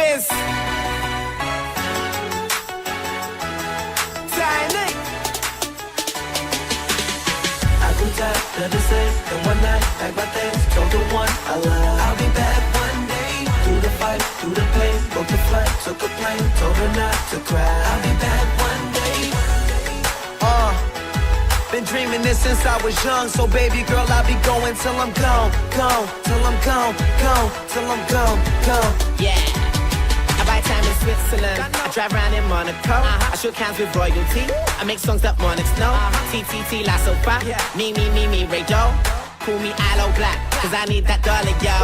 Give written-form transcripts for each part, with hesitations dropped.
is Tiny. I grew tired of the same, and one night, packed my things, told the one I love I'll be back one day. Through the fight, through the pain, booked a flight, took a plane, told her not to cry. I'll be back one day. Been dreaming this since I was young, so baby girl, I'll be going till I'm gone, gone, till I'm gone, gone, till I'm gone, gone. Yeah. I buy time in Switzerland. I drive around in Monaco. I shook hands with royalty. I make songs that monarchs know. TTT La Sofa. Me, Ray Joe. Call me Aloe Black, cause I need that dollar, yo.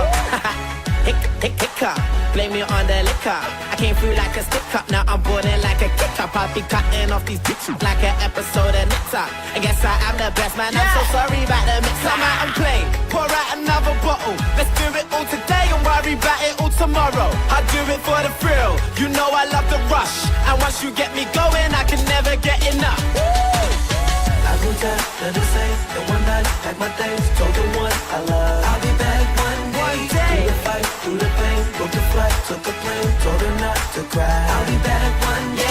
Hiccup. Blame me on the liquor. I came through like a stick up. Now I'm boarding like a kick up. I'll be cutting off these bitches like an episode of Nip Tuck. I guess I am the best man. I'm so sorry about the mix up. Come out and play. Pour out another bottle. Let's do it all today and worry about it all tomorrow. I do it for the thrill. You know I love the rush. And once you get me going, I can never get enough. I grew tired of the same, and one night, packed my things, told the one I love I'll be back one day. Through the fight, through the pain, booked a flight, took a plane, told her not to cry. I'll be back one day.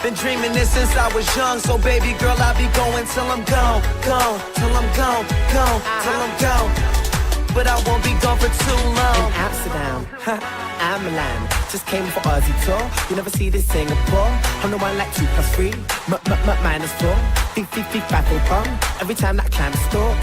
Been dreaming this since I was young, so baby girl, I'll be going till I'm gone, gone, till I'm gone, gone, till I'm gone. But I won't be gone for too long. In Amsterdam, I'm Milan. Just came for Aussie tour. You never see this Singapore. I'm the one like 2 + 3, minus 4. Beep, battle bomb. Every time that I climb a store.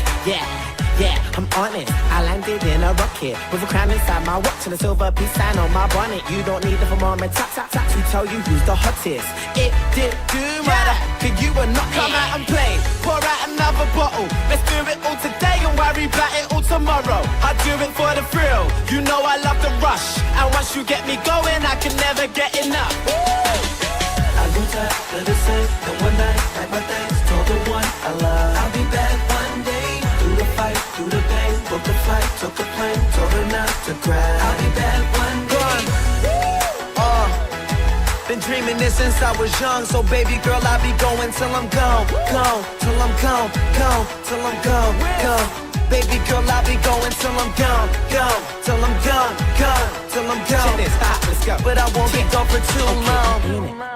Yeah, I'm on it. I landed in a rocket with a crown inside my watch and a silver peace sign on my bonnet. You don't need a thermometer to tell you who's the hottest. It did do matter, cause you will not come out and play. Pour out another bottle. Let's do it all today and worry about it all tomorrow. I do it for the thrill. You know I love the rush. And once you get me going, I can never get enough. I grew tired of the same, and one night, packed my things, told the one I love I'll be back one day. Through the fight, through the pain, booked a flight, took a plane, told her not to cry. I'll be back one day. Been dreaming this since I was young, so baby girl, I'll be going till I'm gone, gone, till I'm gone, gone, till I'm gone, gone. Baby girl, I'll be going till I'm gone, gone, till I'm gone, gone, till I'm gone. Check this, let's go. But I won't be gone for too long.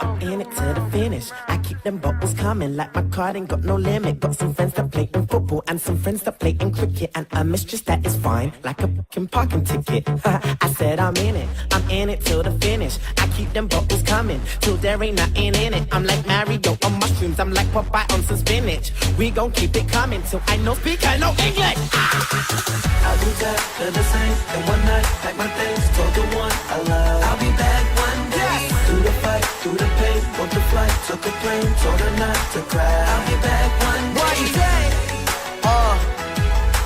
I'm in it to the finish. I keep them bottles coming like my card ain't got no limit. Got some friends that play in football and some friends that play in cricket. And a mistress that is fine, like a fucking parking ticket. I said I'm in it till the finish. I keep them bottles coming till there ain't nothing in it. I'm like Mario on mushrooms, I'm like Popeye on some spinach. We gon' keep it coming till I know speak, I know English. I grew tired of the same, and one night, packed my things, told the one I love I'll be back one day. Through the fight, through the pain, booked a flight, took a plane, told her not to cry. I'll be back one day.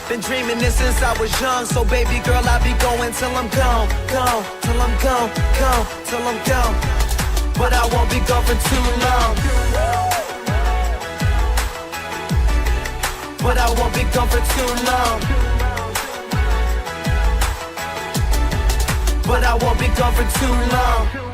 Been dreaming this since I was young, so baby girl, I'll be going till I'm gone, gone, till I'm gone, gone, till I'm gone. But I won't be gone for too long. But I won't be gone for too long. But I won't be gone for too long.